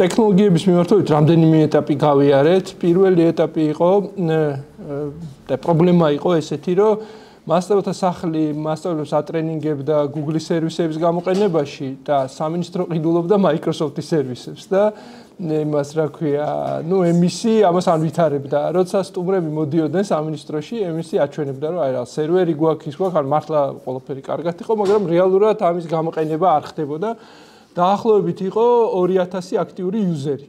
ტექნოლოგიების მიმართულებით რამდენიმე ეტაპი გავიარეთ. პირველი ეტაპი იყო და პრობლემა იყო ესეთი, რომ მასწავლებლთა სახლი მასწავლებლებს ატრენინგებდა Google-ის სერვისების გამოყენებაში და სამინისტრო ყიდულობდა Microsoft-ის სერვისებს და იმას რა ქვია, MEC ამას არ ვითარებდა. როცა სტუმრები მოდიოდნენ სამინისტროში, MEC აჩვენებდა, რომ აი რა სერვერი გვაქვს, ის გვაქვს, მართლა ყველაფერი კარგად იყო, მაგრამ რეალურად ამის გამოყენება არ ხდებოდა. დაახლოებით იყო 2000 აქტიური იუზერი.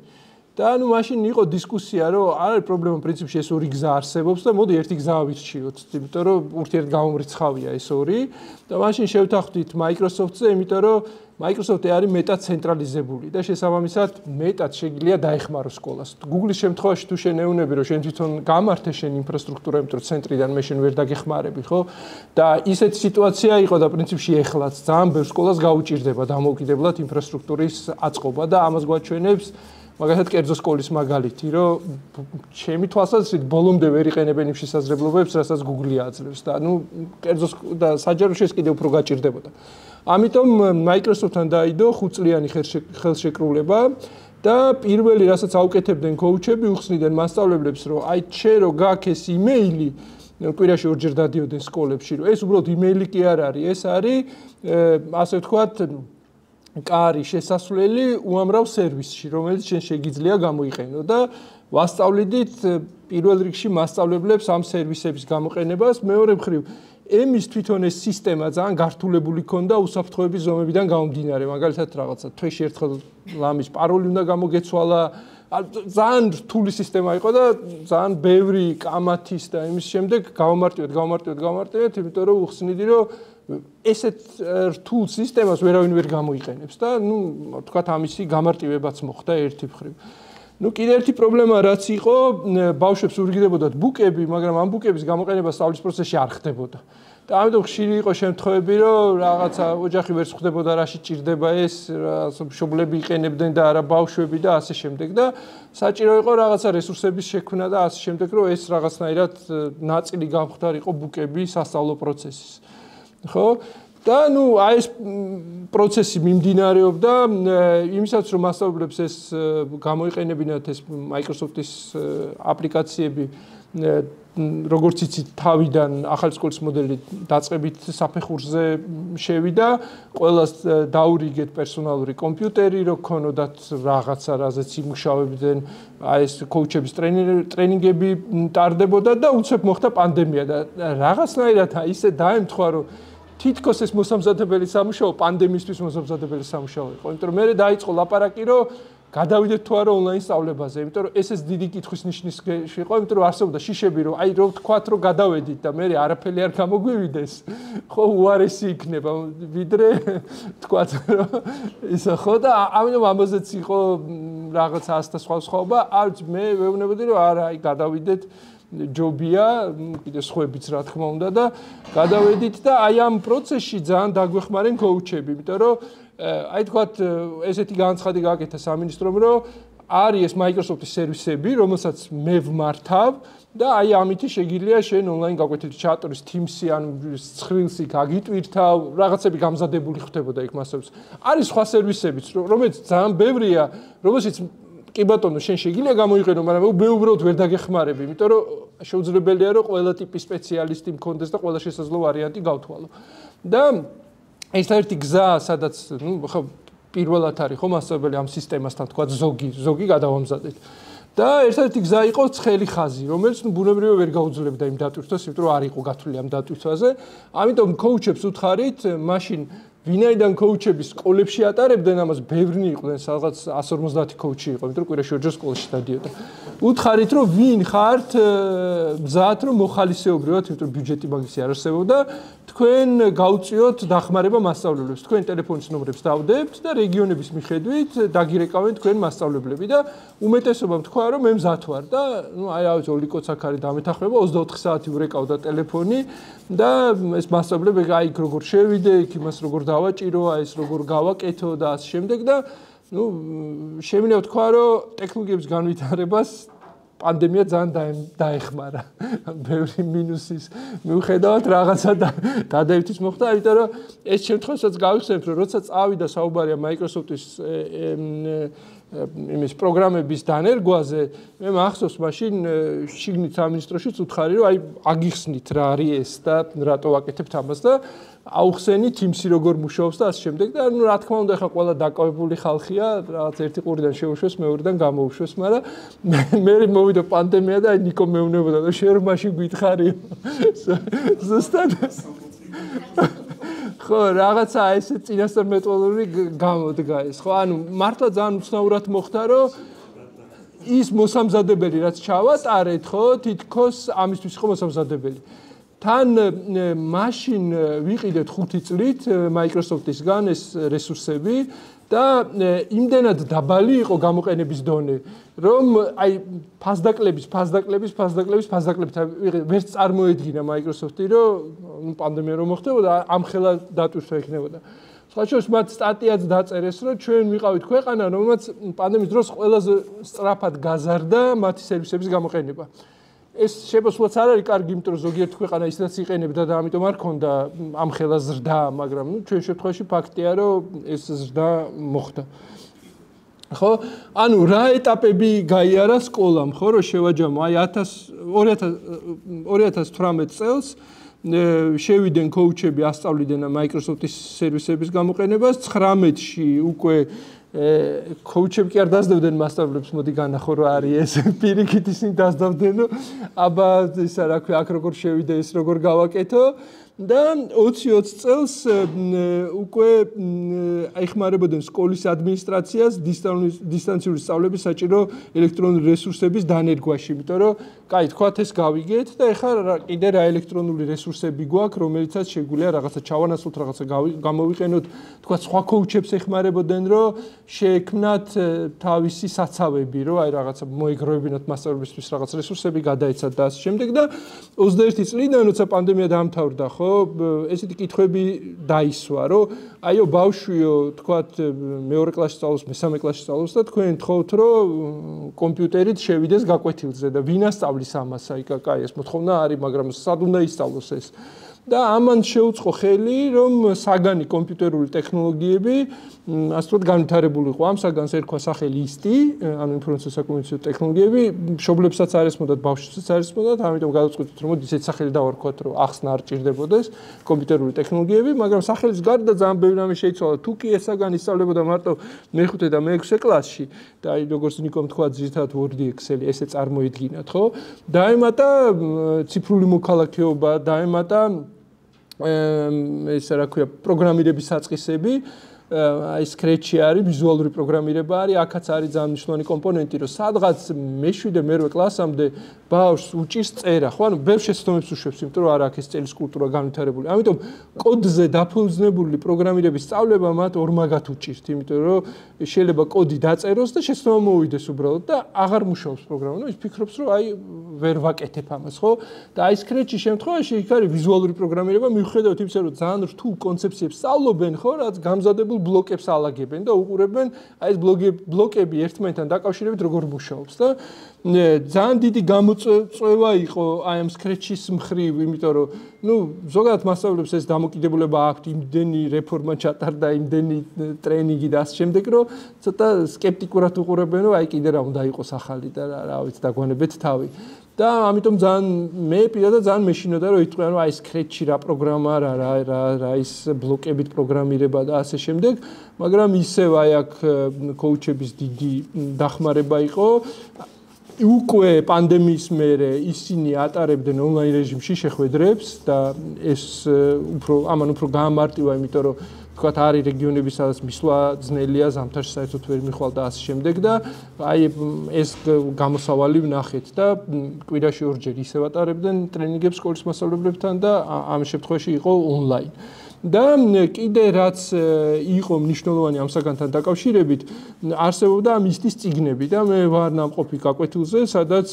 და მაშინ იყო დისკუსია, რომ არ არის პრობლემა პრინციპში ეს ორი გზა არსებობს და მოდი ერთი გზა ავირჩიოთ, იმიტომ რომ ურთიერთგამომრიცხავია ეს ორი. და მაშინ შევთანხმდით Microsoft-ზე, იმიტომ რომ Microsoft-ი არის მეტად ცენტრალიზებული და შესაბამისად მეტად შეგიძლია დაეხმაროს სკოლას. Google-ის შემთხვევაში თუ შენ ეუბნები, რომ შენ თვითონ გამართე შენ ინფრასტრუქტურა, იმიტომ რომ ცენტრიდან მე შენ ვერ დაგეხმარები, ხო? და ისეთი სიტუაცია იყო და პრინციპში ეხლაც ძალიან ბევრ სკოლას გაუჭირდება დამოუკიდებლად ინფრასტრუქტურის აწყობა და ამას გვაჩვენებს მაგალითად კერძო სკოლის მაგალითი, რომ ჩემი თვალსაზრისით ბოლომდე ვერ იყენებენ იმ შესაძლებლობებს, რასაც Google-ი აძლევს და კერძო და საჯარო შეს კიდევ უფრო გაჭირდებოდა. ამიტომ Microsoft-თან დაიდო 5 წლიანი ხელშეკრულება და პირველი რასაც აუკეთებდნენ კოუჩები, უხსნიდნენ მასწავლებლებს, რომ აი შე რო გაქვს ეს იმეილი, კვირაში ორჯერ დადიოდნენ სკოლებში, რომ ეს უბრალოდ იმეილი კი არ არის, ეს არის ასე ვთქვათ კარი შესასვლელი უამრავ სერვისში, რომელიც შენ შეგიძლია გამოიყენო და ვასწავლიდით პირველ რიგში მასწავლებლებს ამ სერვისების გამოყენებას, მეორე მხრივ ემის თვითონ ეს სისტემა ძალიან გართულებული ქონდა უსაფრთხოების ზომებიდან გამომდინარე, მაგალითად რაღაცა თვეში ერთხელ ლამის პაროლი უნდა გამოგეცვალა, ძალიან რთული სისტემა იყო და ძალიან ბევრი კამათის და იმის შემდეგ გავამარტივეთ, იმიტომ რომ უხსნიდი, რომ ესეთ რთულ სისტემას ვერავინ ვერ გამოიყენებს და თქვათ ამისი გამარტივებაც მოხდა ერთი მხრივ. კიდე ერთი პრობლემა რაც იყო, ბავშვებს ურიგდებოდათ ბუკები, მაგრამ ამ ბუკების გამოყენება სწავლის პროცესში არ ხდებოდა. და ამიტომ ხშირი იყო შემთხვევები, რომ რაღაცა ოჯახი ვერ ხდებოდა, რაში ჭირდება ეს, მშობლები იყენებდნენ და არა ბავშვები და ასე შემდეგ და საჭირო იყო რაღაცა რესურსების შექმნა და ასე შემდეგ, რომ ეს რაღაცნაირად ნაწილი გამხდარიყო ბუკების სასწავლო პროცესის. ხო? და აი ეს პროცესი მიმდინარეობდა იმისაც რომ მასწავლებლებს ეს გამოიყენებინათ ეს Microsoft-ის აპლიკაციები როგორც იცით თავიდან ახალი სკოლის მოდელი დაწყებით საფეხურზე შევიდა ყველას დაურიგეთ პერსონალური კომპიუტერი რომ ქონოდათ რაღაცა რაზეც იმუშავებდნენ აი ეს კოუჩების ტრენინგები ტარდებოდა და უცებ მოხდა პანდემია და რაღაცნაირად ისე დაემთხვა რომ თითქოს ეს მოსამზადებელი სამუშაო პანდემიისთვის მოსამზადებელი სამუშაო იყო. იმიტომ რომ მე დაიწყო ლაპარაკი რომ გადავიდეთ თუ არა ონლაინ სწავლებაზე, იმიტომ რომ ეს დიდი კითხვის ნიშნის იყო, იმიტომ რომ არსებობდა შიშები რომ აი რო ვთქვათ რომ გადავედით და მე არაფერი არ გამოგვივიდეს, ხო უარესი იქნება, ვიდრე ვთქვათ რომ ისა ხო და ამიტომ ამაზეც იყო რაღაც ასთა სხვაობა, არც მე ვეუბნებოდი რომ არა, აი გადავიდეთ ჯობია, კიდე სხვაებიც რა თქმა უნდა და გადავედით და აი ამ პროცესში ძალიან დაგვეხმარენ კოუჩები, იმიტომ რომ აი თქვათ ესეთი განცხადი გააკეთა სამინისტრომ, რომ არის ეს Microsoft-ის სერვისები, რომელსაც მე ვმართავ და აი ამითი შეგიძლია შენ ონლაინ გაკვეთილი ჩატორის Teams-ი ან Skrill-ი გაგიტვირთავ, რაღაცები გამზადებული ხდებოდა იქ მასებს. არის სხვა სერვისებიც, რომელიც ძალიან ბევრია, რომელშიც კი ბატონო, შენ შეგიძლია გამოიყენო, მაგრამ მე უბრალოდ ვერ დაგეხმარები, იმიტომ რომ შეუძლებელია რომ ყველა ტიპის სპეციალისტი მქონდეს და ყველა შესაძლო ვარიანტი გავთვალო. და ეს ერთი გზა, სადაც, ხო, პირველად არის ხო მასწავლებელი ამ სისტემასთან, თქვა ზოგი გადავამზადეთ. და ერთ-ერთი გზა იყო ცხელი ხაზი, რომელიც ბუნებრივად ვერ გაუძლებდა იმ დატვირთვას, იმიტომ რომ არ იყო გათვლილი ამ დატვირთვაზე. ამიტომ კოუჩებს უთხარით, მაშინ ვინაიდან კოუჩები სკოლებში ატარებდნენ ამას ბევრნი იყვნენ, სადღაც 150 კოუჩი იყო, იმიტომ რომ კვირაში ორჯერ სკოლაში დადიოდა. უთხარით რომ ვინ ხართ მზად რომ მოხალისეობრივად, იმიტომ რომ ბიუჯეტი მაგისი არ არსებობდა, თქვენ გაუწიოთ დახმარება მასწავლებლებს, თქვენ ტელეფონის ნომრებს დავდებთ და რეგიონების მიხედვით დაგირეკავენ თქვენ მასწავლებლები და უმეტესობამ თქვა რომ მე მზად ვარ და აი რა ვიცი ოლიკოც აქ არის დამეთახმება 24 საათი ვრეკავდა ტელეფონი და ეს მასწავლებლები აი როგორ შევიდე, იქ იმას როგორ დავაჭირო, აი ეს როგორ გავაკეთო და ასე შემდეგ და შემინე ვთქვა რომ ტექნოლოგიების განვითარებას პანდემია ძალიან დაეხმარა. ბევრი მინუსის მიუხედავად რაღაცა დადებითიც მოხდა, იმიტომ რომ ეს შემთხვევასაც გავიხსენებ, რომ როცა წავიდა საუბარია Microsoft-ის იმის პროგრამების დანერგვაზე, მე მახსოვს მაშინ შიგნით სამინისტროშიც უთხარი, რომ აი აგიხსნით რა არის ეს და რატო ვაკეთებთ ამას და აუხსენით იმსი როგორ მუშაობს და ასე შემდეგ და რა თქმა უნდა ახლა ყველა დაკავებული ხალხია, რაღაც ერთი ყურიდან შეუშვეს, მეორედან გამოუშვეს, მაგრამ მე მოვიდა პანდემია და აი ნიკო მეუბნებოდა და შენ რომ მაშინ გითხარიო. ზუსტად ხო, რაღაცა ესე წინასწარ მეტყოლური გამოდგა ეს, ხო? ანუ მართლა ძალიან უცნაურად მოხდა, რომ ის მოსამზადებელი რაც ჩავატარეთ, ხო, თითქოს ამისთვის იყო მოსამზადებელი. თან მაშინ ვიყიდეთ 5 წლით Microsoft-ისგან ეს რესურსები და იმდენად დაბალი იყო გამოყენების დონე, რომ აი ფასდაკლების ვერც წარმოედგინა Microsoft-ი, რომ პანდემია რომ მოხდებოდა, ამხელა დატვირთვა იქნებოდა. სხვა შორის მათ სტატიაც დაწერეს, რომ ჩვენ ვიყავით ქვეყანა, რომელმაც პანდემიის დროს ყველაზე სწრაფად გაზარდა მათი სერვისების გამოყენება. ეს შეფასებაც არ არის კარგი, იმიტომ რომ ზოგიერთ ქვეყანა ისედაც იყენებდა და ამიტომ არ ქონდა ამხელა ზრდა, მაგრამ ჩვენ შემთხვევაში ფაქტია, რომ ეს ზრდა მოხდა. ხო? ანუ რა ეტაპები გაიარა სკოლამ, ხო, რომ შევაჯამო, აი 2018 წელს შევიდნენ კოუჩები, ასწავლიდნენ Microsoft-ის სერვისების გამოყენებას, 19-ში უკვე კოუჩები კი არ დაძლებდნენ მასწავლებლებს, მოდი განახო რა არის ეს, პირიქით ისინი დაძლებდნენ, აბა ისა რა ქვია, აქ როგორ შევიდე, ეს როგორ გავაკეთო და 20 წელს უკვე აიხმარებოდნენ სკოლის ადმინისტრაციას დისტანციური სწავლების საჭირო ელექტრონული რესურსების დანერგვაში, იმიტომ რომ კაი, თქვათ ეს გავიგეთ და ეხლა კიდე რა ელექტრონული რესურსები გვაქვს, რომელიცაც შეგვიძლია რაღაცა ჩავანაცვლოთ, რაღაცა გამოვიყენოთ, თქვათ სხვა კოუჩებს ეხმარებოდნენ, რომ შეექმნათ თავისი საცავები, რომ აი რაღაცა მოეგროვებინათ მასწავლებისთვის რაღაც რესურსები, გადაეცათ და ასე შემდეგ და 21 წლიდან როცა პანდემია დაამთავრდა, ხო, ესეთი კითხვები დაისვა, რომ აიო ბავშვიო, თქვათ მეორე კლასში სწავლობს, მესამე კლასში სწავლობს და თქვენ თხოვთ, რომ კომპიუტერით შევიდეს გაკვეთილზე და ვინ ასწავლის ამას? აი, კაი, ეს მოთხოვნა არის, მაგრამ სად უნდა ისწავლოს ეს? და ამან შეუწყო ხელი, რომ საგანი კომპიუტერული ტექნოლოგიები ასე ვთქვათ განვითარებული იყო. ამ საგანს ერქვა სახელი IST, ანუ ინფორმაციო საკომუნიკაციო ტექნოლოგიები, მშობლებსაც არ ესმოდათ, ბავშვებსაც არ ესმოდათ, ამიტომ გადაწყვეტით, რომ მოდი ისეთ სახელი დავარქვათ, რომ ახსნა არ ჭირდებოდეს კომპიუტერული ტექნოლოგიები, მაგრამ სახელის გარდა ძალიან ბევრი რამე შეიცვალა. თუ კი ეს საგანი ისწავლებოდა მარტო მე-5 და მე-6 კლასში და აი როგორც ნიკომ თქვა, ძირითადად Word, Excel ესე წარმოედგინათ, ხო? დაემატა ციფრული მოქალაქეობა, დაემატა ეს რა ქვია პროგრამირების საწყისები, აი Scratch-ი არის, ვიზუალური პროგრამირება არის, აქაც არის ძალიან მნიშვნელოვანი კომპონენტი, რომ სადღაც მე-7 და მე-8 კლასამდე ბავშვს უჭირს წერა, ხო? ანუ ბევრ შეცდომებს უშვებს, იმიტომ რომ არ აქვს ეს წერის კულტურა განვითარებული. ამიტომ კოდზე დაფუძნებული პროგრამირების სწავლება მათ ორმაგად უჭირთ, იმიტომ რომ შეიძლება კოდი დაწეროს და შეცდომა მოვიდეს უბრალოდ და აღარ მუშაობს პროგრამა. ნუ ის ფიქრობს, რომ აი ვერ ვაკეთებ ამას, ხო? და აი Scratch-ის შემთხვევაში იქ არის ვიზუალური პროგრამირება, მიუხედავად იმისა, რომ ძალიან რთულ კონცეფციებს სწავლობენ, ხო, რაც გამზადებულ ბლოკებს ალაგებენ და უყურებენ აი ეს ბლოკები ერთმანეთთან დაკავშირებით როგორ მუშაობს და ძალიან დიდი გამოწვევა იყო აი ამ Scratch-ის მხრივ, იმიტომ რომ ნუ ზოგადად მასწავლებლებს ეს დამოკიდებულება აქვთ, იმდენი რეფორმა ჩატარდა, იმდენი ტრენინგი და ასე შემდეგ, რომ ცოტა სკეპტიკურად უყურებენ, რომ აი კიდე რა უნდა იყოს ახალი და რა ვიცი დაგვანებეთ თავი. და ამიტომ ძალიან მე პირადად ძალიან მეშინოდა რომ იტყვიან რომ აი Scratch-ი რა პროგრამა რა ის ბლოკებით პროგრამირება და ასე შემდეგ, მაგრამ ისევ აი აქ კოუჩების დიდი დახმარება იყო. უკვე პანდემიის მერე ისინი ატარებდნენ ონლაინ რეჟიმში შეხვედრებს და ეს ამან უფრო გაამარტივა, იმიტომ რომ თქვათ არის რეგიონები, სადაც მისვლა ძნელია, ზამთარში საერთოდ ვერ მიხვალ და ასე შემდეგ და აი ეს გამოსავალი ვნახეთ და კვირაში ორჯერ ისევ ატარებდნენ ტრენინგებს სკოლის მასწავლებლებთან და ამ შემთხვევაში იყო ონლაინ. და კიდე რაც იყო მნიშვნელოვანი ამ საგანთან დაკავშირებით, არსებობდა ამ IST-ის წიგნები და მე ვარ ნამყოფი გაკვეთილზე, სადაც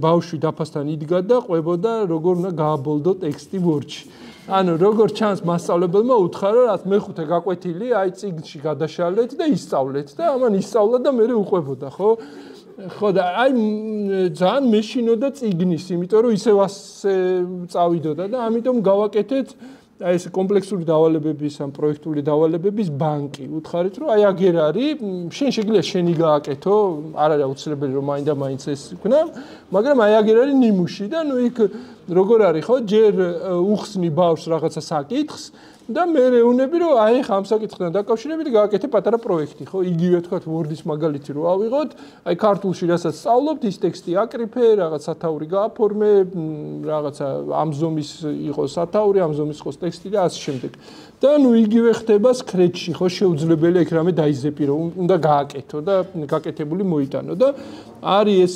ბავშვი დაფასთან იდგა და ყვებოდა როგორ უნდა გააბოლდო ტექსტი Word-ში. ანუ როგორ ჩანს მასწავლებელმა უთხრა, რომ რაც მე-5 გაკვეთილი აი წიგნში გადაშალეთ და ისწავლეთ და ამან ისწავლა და მე უყვებოდა, ხო? ხო და აი ძალიან მეშინოდა წიგნის, იმიტომ რომ ისევ ასე წავიდოდა და ამიტომ გავაკეთეთ აი ეს კომპლექსური დავალებების ან პროექტული დავალებების ბანკი. უთხარით რომ აი აგერ არის, შენ შეგიძლია შენი გააკეთო, არ არის აუცილებელი რომ მაინც ეს იქნა, მაგრამ აი აგერ არის ნიმუში და ნუ იქ როგორ არის ხო, ჯერ უხსნი ბავშვს რაღაცა საკითხს და მე რეუნები რომ აი ხა ამ საკითხთან დაკავშირებით გააკეთე პატარა პროექტი, ხო? იგივე თქვა Word-ის მაგალითი რო ავიღოთ, აი ქართულში რასაც სწავლობთ, ის ტექსტი აკრიფე, რაღაც სათაური გააფორმე, რაღაცა ამ ზომის იყოს სათაური, ამ ზომის იყოს ტექსტი და ასე შემდეგ. და ნუ იგივე ხდება Scratch-ში, ხო? შეუძლებელია იქ რამე დაიზეპი, რომ უნდა გააკეთო და გაკეთებული მოიტანო და არის ეს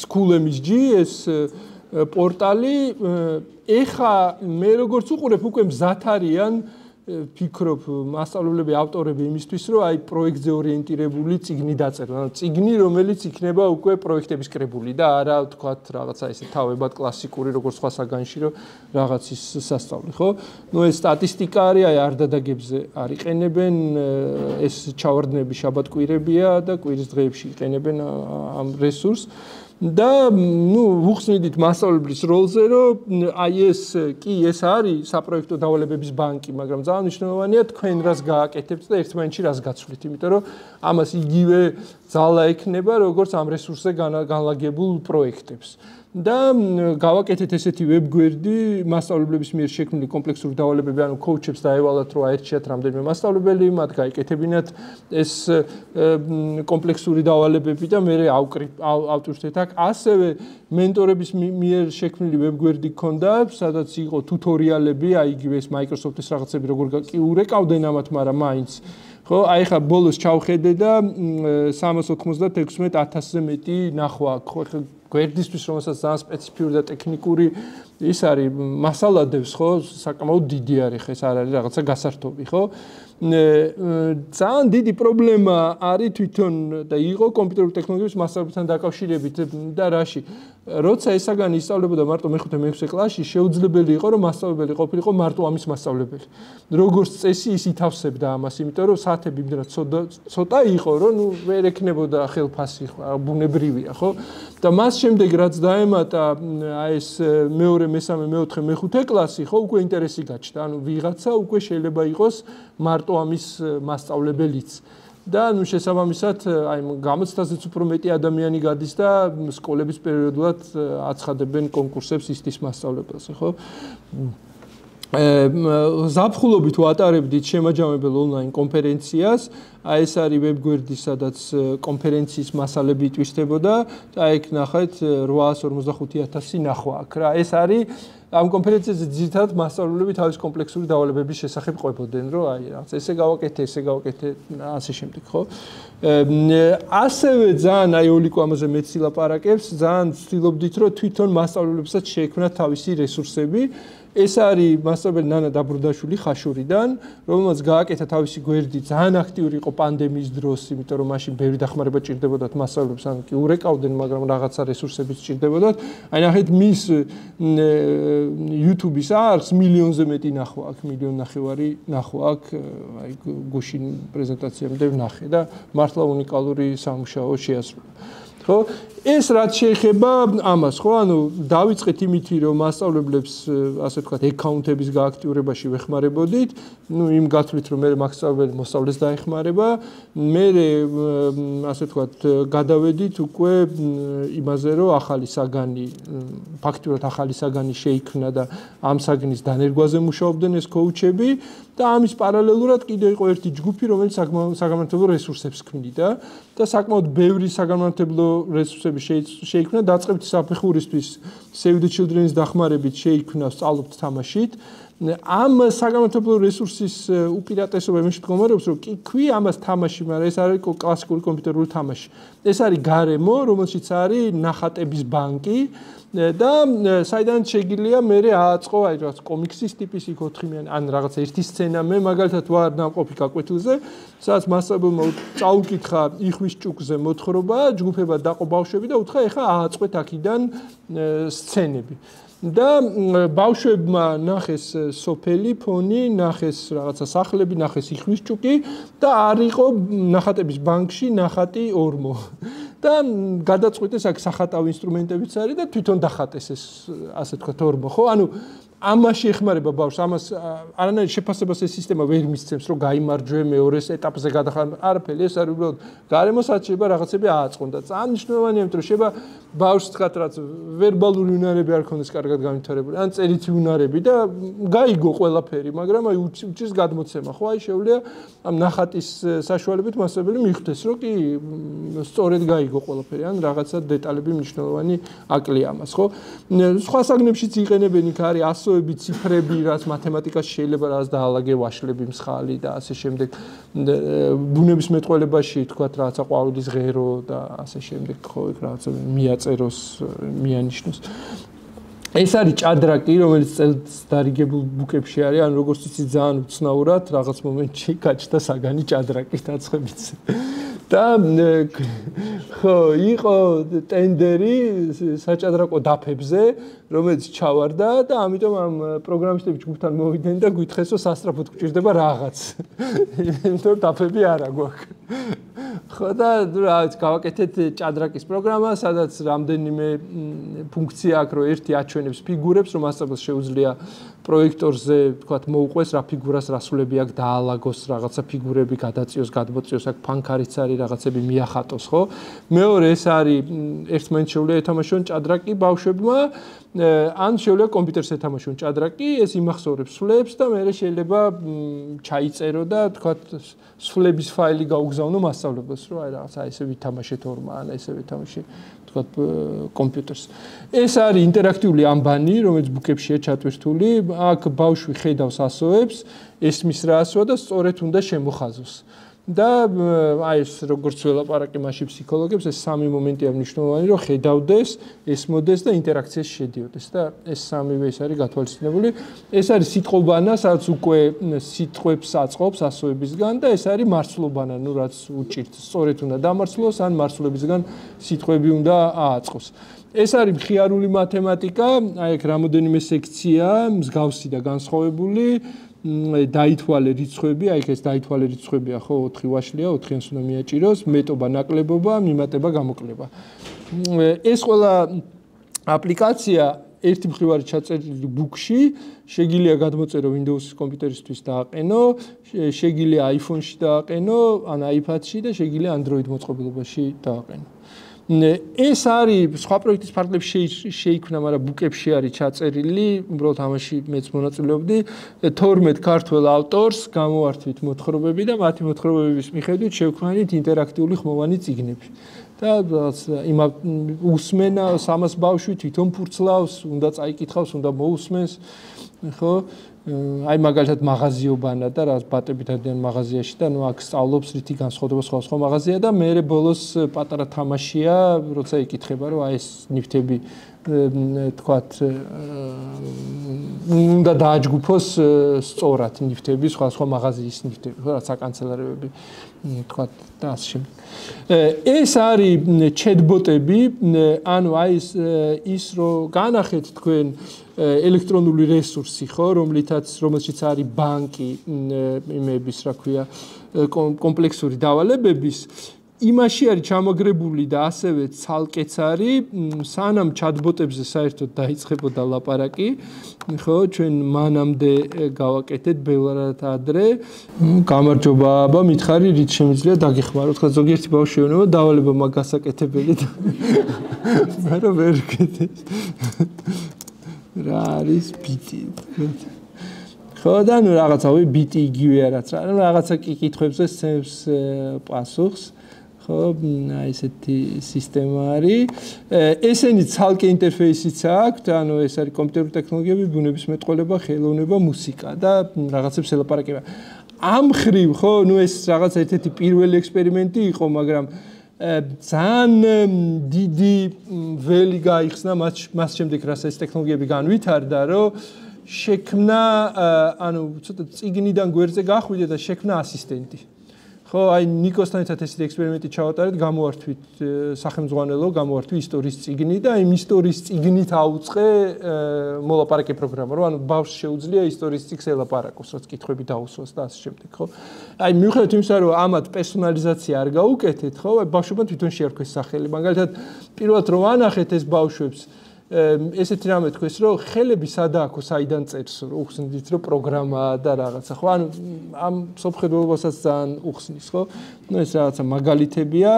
School.msg, ეს პორტალი ეხა მე როგორც უყურებ უკვე მზად არიან ფიქრობ მასწავლებლები ავტორები იმისთვის რომ აი პროექტზე ორიენტირებული წიგნი დაწერონ ანუ წიგნი რომელიც იქნება უკვე პროექტების კრებული და არა თქვათ რაღაცა ესე თავებად კლასიკური როგორც სხვა საგანში რომ რაღაცის სასწავლი ხო ნუ ეს სტატისტიკა არის აი არდადაგებზე არიყენებენ ეს ჩავარდნები შაბათ-კვირებია და კვირის დღეებში იყენებენ ამ რესურსს და ნუ ვუხსნიდით მასწავლებლის როლზე რომ აი ეს კი ეს არის საპროექტო დავალებების ბანკი მაგრამ ძალიან მნიშვნელოვანია თქვენ რას გააკეთებთ და ერთმანეთში რას გაცვლით იმიტომ რომ ამას იგივე ძალა ექნება როგორც ამ რესურსზე განლაგებულ პროექტებს და გავაკეთეთ ესეთი ვებგვერდი მასწავლებლების მიერ შექმნილი კომპლექსური დავალებები ანუ კოუჩებს დაევალათ რომ აერჩიათ რამდენიმე მასწავლებელი მათ გაიკეთებინათ ეს კომპლექსური დავალებები და მე ავტვირთეთ აქ ასევე მენტორების მიერ შექმნილი ვებგვერდი გქონდა სადაც იყო ტუტორიალები აი იგივე ეს Microsoft-ის რაღაცები როგორ ურეკავდნენ ამათ მაგრამ მაინც ხო აი ხა ბოლოს ჩავხედე და 396,000-ზე მეტი ნახვა ხო გვერდისთვის რომელსაც ძალიან სპეციფიური და ტექნიკური ის არის მასალადებს ხო საკმაოდ დიდი არის ხა ეს არ არის რაღაცა გასართობი ხო ძალიან დიდი პრობლემა არის თვითონ და იყო კომპიუტერული ტექნოლოგიების მასწავლებლებთან დაკავშირებით და რაში როცა ესაგანი ისწავლებოდა მარტო მე-5-6 კლასში შეუძლებელი იყო რომ მასწავლებელი ყოფილიყო მარტო ამის მასწავლებელი როგორც წესი ის ითავსებდა ამას იმიტომ რომ საათები იმდენად ცოტა იყო რომ ნუ ვერ ექნებოდა ხელფასი ბუნებრივია ხო და მას შემდეგ რაც დაემატა აი ეს მეორე მესამე მეოთხე მეხუთე კლასი ხო უკვე ინტერესი გაჩნდა ანუ ვიღაცა უკვე შეიძლება იყოს მარტო ამის მასწავლებელიც და ნუ შესაბამისად აი გამოცდაზეც უფრო მეტი ადამიანი გადის და სკოლების პერიოდულად აცხადებენ კონკურსებს ისეთის მასწავლებელს ხო ზაფხულობით ვატარებდით შემაჯამებელ ონლაინ კონფერენციას აი ეს არის ვებგვერდი სადაც კონფერენციის მასალები იტვისდებოდა და იქ ნახეთ 845,000 ნახვა აქ რა ეს არის ამ კონფერენციაზე ძირითადად მასწავლებლები თავის კომპლექსური დავალებების შესახებ ყვებოდნენ რომ აი რაღაც ესე გავაკეთე ასე შემდეგ ხო ასევე ძალიან აი ოლიკო ამაზე მეც ილაპარაკებს ძალიან ვცდილობდით რომ თვითონ მასწავლებლებსაც შეექმნათ თავისი რესურსები ეს არის მასწავლებელი ნანა დაბრუნდაშვილი ხაშურიდან, რომელმაც გააკეთა თავისი გვერდი ძალიან აქტიური იყო პანდემიის დროს, იმიტომ რომ მაშინ ბევრი დახმარება ჭირდებოდათ მასწავლებლებს, ან კი ურეკავდნენ, მაგრამ რაღაცა რესურსებიც ჭირდებოდათ. აი ნახეთ მის YouTube-ის აქვს მილიონზე მეტი ნახვა აქვს, 1,5 მილიონი ნახვა აქვს, აი გუშინ პრეზენტაციამდე ვნახე და მართლა უნიკალური სამუშაო შეასრულა. ხო ეს რაც შეეხება ამას ხო ანუ დავიწყეთ იმითი რომ მასწავლებლებს ასე ვთქვათ აკაუნტების გააქტიურებაში ვეხმარებოდით ну იმ გათვლით რომ მე მასწავლებელი მოსწავლეს დაეხმარება მე ასე ვთქვათ გადავედით უკვე იმაზე რომ ახალი საგანი ფაქტურად ახალი საგანი შეიქმნა და ამ საგნის დანერგვაზე მუშაობდნენ ეს კოუჩები და ამის პარალელურად კიდე იყო ერთი ჯგუფი რომელიც საგანმანათლებლო რესურსებს ქმნიდა და საკმაოდ ბევრი საგანმანათლებლო რესურსები შეიქმნა დაწყებითი საფეხურისთვის Save the Children-ის დახმარებით შეიქმნა სწავლობთ თამაშით ამ საგანმანათლებლო რესურსის უპირატესობა იმაში მდგომარეობს რომ კი ამას თამაში მაგრამ ეს არის კლასიკური კომპიუტერული თამაში ეს არის გარემო რომელშიც არის ნახატების ბანკი და საიდან შეიძლება მე ააწყო აი რაღაც კომიქსის ტიპის იქ 4-მიანი ან რაღაც ერთი სცენა მე მაგალითად ვარ ნამყოფი გაკვეთილზე სადაც მასწავლებელმა წაუკითხა იხვის ჭუკზე მოთხრობა ჯგუფებად დაყო ბავშვები და უთხრა ეხა ააწყეთ აქედან სცენები და ბავშვებმა ნახეს სოფელი ფონი ნახეს რაღაცა სახლები ნახეს იხვის ჭუკი და არ იყო ნახატების ბანკში ნახატი ორმო და გადაწყვიტეს აქ სახატავ ინსტრუმენტებიც არის და თვითონ დახატეს ეს ასე თქვა თორმო, ხო? ანუ ამაში ეხმარება ბავშვს, ამას არანაირ შეფასებას ეს სისტემა ვერ მისცემს, რომ გაიმარჯვე მეორეს ეტაპზე გადახარ, არაფერი, ეს არის უბრალოდ გარემოსაც შეიძლება რაღაცები ააწყონ და წამნიშნულოვანია, რომ შეიძლება ბავშვს თქვათ რაც ვერბალური უნარები არ ქონდეს კარგად განვითარებული, ან წერითი უნარები და გაიგო ყველაფერი, მაგრამ აი უჭირს გადმოცემა, ხო? აი შეუძლია ამ ნახატის საშუალებით მასწავლებელი მიხვდეს, რომ კი სწორედ გაიგო ყველაფერი, ან რაღაცა დეტალები მნიშვნელოვანი აკლია ამას, ხო? სხვა საგნებშიც იყენებენ იქ არის ასოები, ციფრები, რაც მათემატიკას შეიძლება რაც დაალაგე ვაშლები, მსხალი და ასე შემდეგ. ბუნებისმეტყველებაში თქვათ რაღაცა ყვავილის ღერო და ასე შემდეგ, ხო, იქ რაღაცა მიაწეროს, მიანიშნოს. ეს არის ჭადრაკი, რომელიც წელს დარიგებულ ბუკებში არის, ან როგორც იცი ძალიან უცნაურად რაღაც მომენტში გაჩნდა საგანი ჭადრაკი დაცხებით. და ხო, იყო ტენდერი საჭადრაკო დაფებზე, რომელიც ჩავარდა და ამიტომ ამ პროგრამისტები ჯგუფთან მოვიდნენ და გვითხრეს, რომ სასწრაფოდ გვჭირდება რაღაც. იმიტომ დაფები არა გვაქვს. ხო და რაღაც გავაკეთეთ ჭადრაკის პროგრამა, სადაც რამდენიმე ფუნქცია აქვს, რომ ერთი აჩვენებს ფიგურებს, რომ მასწავლებელს შეუძლია პროექტორზე, თქვათ, მოუყვეს რა ფიგურას რა სულები აქვს დაალაგოს, რაღაცა ფიგურები გადაწიოს, გადმოწიოს, აქ ფანქარიც არის, რაღაცები მიახატოს, ხო? მეორე ეს არის ერთმანეთს შეუძლია ეთამაშონ ჭადრაკი ბავშვებმა, ან შეუძლია კომპიუტერს ეთამაშონ ჭადრაკი, ეს იმახსოვრებს სულებს და მერე შეიძლება ჩაიწერო და თქვათ სულების ფაილი გაუგზავნო მასწავლებელს, რომ აი რაღაცა ესე ვითამაშეთ ორმა, ან ესე ვითამაშე თქვათ კომპიუტერს. ეს არის ინტერაქტიული ამბანი, რომელიც ბუკებშია ჩატვირთული. აქ ბავშვი ხედავს ასოებს, ესმის რა ასოა და სწორედ უნდა შემოხაზოს. და აი ეს როგორც ველაპარაკე მასში ფსიქოლოგებს, ეს სამი მომენტია მნიშვნელოვანი, რომ ხედავდეს, ესმოდეს და ინტერაქციაში შედიოდეს და ეს სამივე ეს არის გათვალისწინებული. ეს არის სიტყვობანა, სადაც უკვე სიტყვებს აწყობს ასოებისგან და ეს არის მარცვლობანა, ну რაც უჭირთ, სწორედ უნდა დამარცვლოს, ან მარცვლებისგან სიტყვები უნდა ააწყოს. ეს არის მხიარული მათემატიკა, აი აქ რამოდენიმე სექცია, მსგავსი და განსხვავებული. დაითვალე რიცხვები, აი ეს დაითვალე რიცხვებია, ხო, 4 ვაშლია, 4-იანს უნდა მიაჭიროს, მეტობა, ნაკლებობა, მიმატება, გამოკლება. ეს ყველა აპლიკაცია ერთი მხრივ არის ჩაწერილი ბუკში, შეგიძლია გადმოწერო Windows-ის კომპიუტერისთვის დააყენო, შეგიძლია iPhone-ში დააყენო, ან iPad-ში და შეგიძლია Android მოწყობილობაში დააყენო. ეს არის სხვა პროექტის ფარგლებში შეიქმნა, მაგრამ ბუკებში არის ჩაწერილი, უბრალოდ ამაში მეც მონაწილეობდი. 12 ქართველ ავტორს გამოვართვით მოთხრობები და მათი მოთხრობების მიხედვით შევქმნით ინტერაქტიული ხმოვანი წიგნები. და იმ უსმენა 300 ბავშვი თვითონ ფურცლავს, უნდა წაიკითხავს, უნდა მოусმენს, ხო? აი მაგალითად მაღაზიობანა და რა ბატები დადიან მაღაზიაში და ნუ აქ სწავლობს რითი განსხვავდება სხვა მაღაზია და მე ბოლოს პატარა თამაშია, როცა იკითხება, რომ აი ეს ნივთები თქვათ უნდა დააჯგუფოს სწორად ნივთები, სხვა მაღაზიის ნივთები, ხო, რაც საკანცელარიოები თქვათ და ასე შემდეგ. ეს არის ჩეტბოტები, ანუ აი ის რომ განახეთ თქვენ ელექტრონული რესურსი, ხო, რომელშიც არის ბანკი, იმების, რა ქვია, კომპლექსური დავალებების, იმაში არის ჩამაგრებული და ასევე ცალკეც არის, სანამ ჩატბოტებზე საერთოდ დაიწყებოდა ლაპარაკი, ხო, ჩვენ მანამდე გავაკეთეთ ბევრად ადრე. გამარჯობა, აბა, მითხარი, რით შემიძლია დაგეხმაროთ, ხა ზოგიერთი ბავშვი ეუბნება, დავალება მაგ გასაკეთებელი და მე რა ვერ ვკეთებ. რა არის ბიტი? ხო და ნუ რაღაცავე ბიტი იგივეა რაც რა, რაღაცა კითხებზე სცემს პასუხს. ხო, აი ესეთი სისტემა არის. ესენი ცალკე ინტერფეისიც აქვს, ანუ ეს არის კომპიუტერული ტექნოლოგიები, ბუნებისმეტყველება, ხელოვნება, მუსიკა და რაღაცებს ელაპარაკება. ამ ხრივ, ხო, ნუ ეს რაღაც ერთ-ერთი პირველი ექსპერიმენტი იყო, მაგრამ ძალიან დიდი ველი გაიხსნა მას შემდეგ, რაც ეს ტექნოლოგიები განვითარდა, რომ შექმნა, ანუ ცოტა წიგნიდან გვერდზე გახვიდე და შექმნა ასისტენტი. ხო, აი ნიკოსთან ერთად ესეთი ექსპერიმენტი ჩავატარეთ, გამოვართვით სახელმძღვანელო, გამოვართვით ისტორიის წიგნი და იმ ისტორიის წიგნით აუწყე მოლაპარაკე პროგრამა, რომ ანუ ბავშვს შეუძლია ისტორიის წიგნს ელაპარაკოს, რაც კითხვები დაუსვას და ასე შემდეგ, ხო? აი მიუხედავად იმისა, რომ ამათ პერსონალიზაცია არ გაუკეთეთ, ხო? აი ბავშვებმა თვითონ შეარქვეს სახელი. მაგალითად, პირველად რომ ანახეთ ეს ბავშვებს ესეთი რამე თქვეს, რომ ხელები სადაა, საიდან წერს, უხსნით, რომ პროგრამაა და რაღაცა, ხო? ანუ ამ სოფხედულობასაც ძალიან უხსნის, ხო? ნუ ეს რაღაცა მაგალითებია.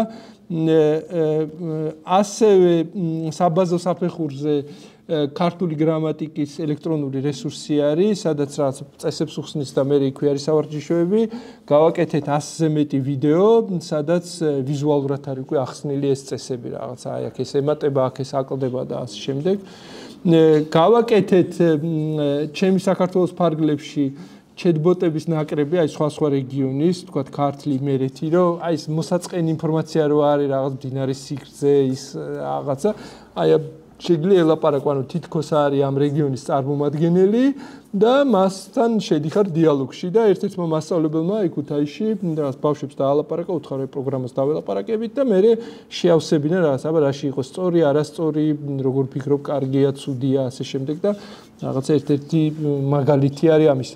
ასევე საბაზო საფეხურზე ქართული გრამატიკის ელექტრონული რესურსი არის, სადაც რაღაც წესებს უხსნის და მე იქვე არის სავარჯიშოები. გავაკეთეთ 100-ზე მეტი ვიდეო, სადაც ვიზუალურად არის უკვე ახსნილი ეს წესები, რაღაცა აი აქ ეს ემატება, აქ ეს აკლდება და ასე შემდეგ. გავაკეთეთ ჩემი საქართველოს ფარგლებში ჩეტბოტების ნაკრები, აი სხვა რეგიონის, თქვათ ქართლი, იმერეთი, რომ აი ეს მოსაწყენი ინფორმაცია რო არის რაღაც მდინარის სიგრძე, ის რაღაცა, აი შეგვიძლია ელაპარაკო, ანუ თითქოს არის ამ რეგიონის წარმომადგენელი და მასთან შედიხარ დიალოგში და ერთ-ერთმა მასწავლებელმა აი ქუთაისში რაღაც ბავშვებს დაალაპარაკა, უთხარი პროგრამას დაველაპარაკებით და მე შეავსებინა რაღაც, აბა რაში იყო სწორი, არასწორი, როგორ ფიქრობ, კარგია, ცუდია, ასე შემდეგ და რაღაც ერთ-ერთი მაგალითი არის ამის.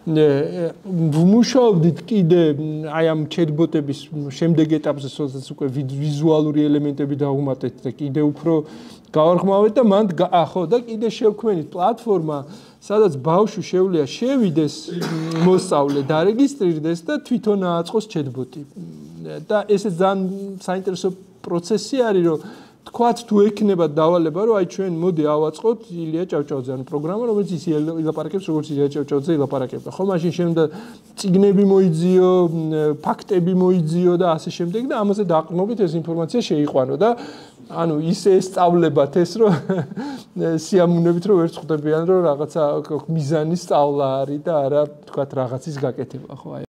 ვმუშაობდით კიდე აი ამ ჩეტბოტების შემდეგ ეტაპზე, სადაც უკვე ვიზუალური ელემენტები დავუმატეთ და კიდე უფრო გავარხმავეთ და მანდ ხო და კიდე შევქმნით პლატფორმა, სადაც ბავშვი შეუძლია შევიდეს მოსწავლე, დარეგისტრირდეს და თვითონ ააწყოს ჩეტბოტი. და ეს ძალიან საინტერესო პროცესი არის, რომ თქვათ თუ ექნება დავალება, რომ აი ჩვენ მოდი ავაწყოთ ილია ჭავჭავაძე, ანუ პროგრამა, რომელიც ის ილაპარაკებს, როგორც ილია ჭავჭავაძე ილაპარაკებდა. ხო, მაშინ შემდა წიგნები მოიძიო, ფაქტები მოიძიო და ასე შემდეგ და ამაზე დაყრდნობით ეს ინფორმაცია შეიყვანო და ანუ ისე ესწავლებათ ეს, რომ სიამოვნებით რომ ვერ წხვდებიან, რომ რაღაცა მიზანის სწავლა არის და არა თქვათ რაღაცის გაკეთება, ხო?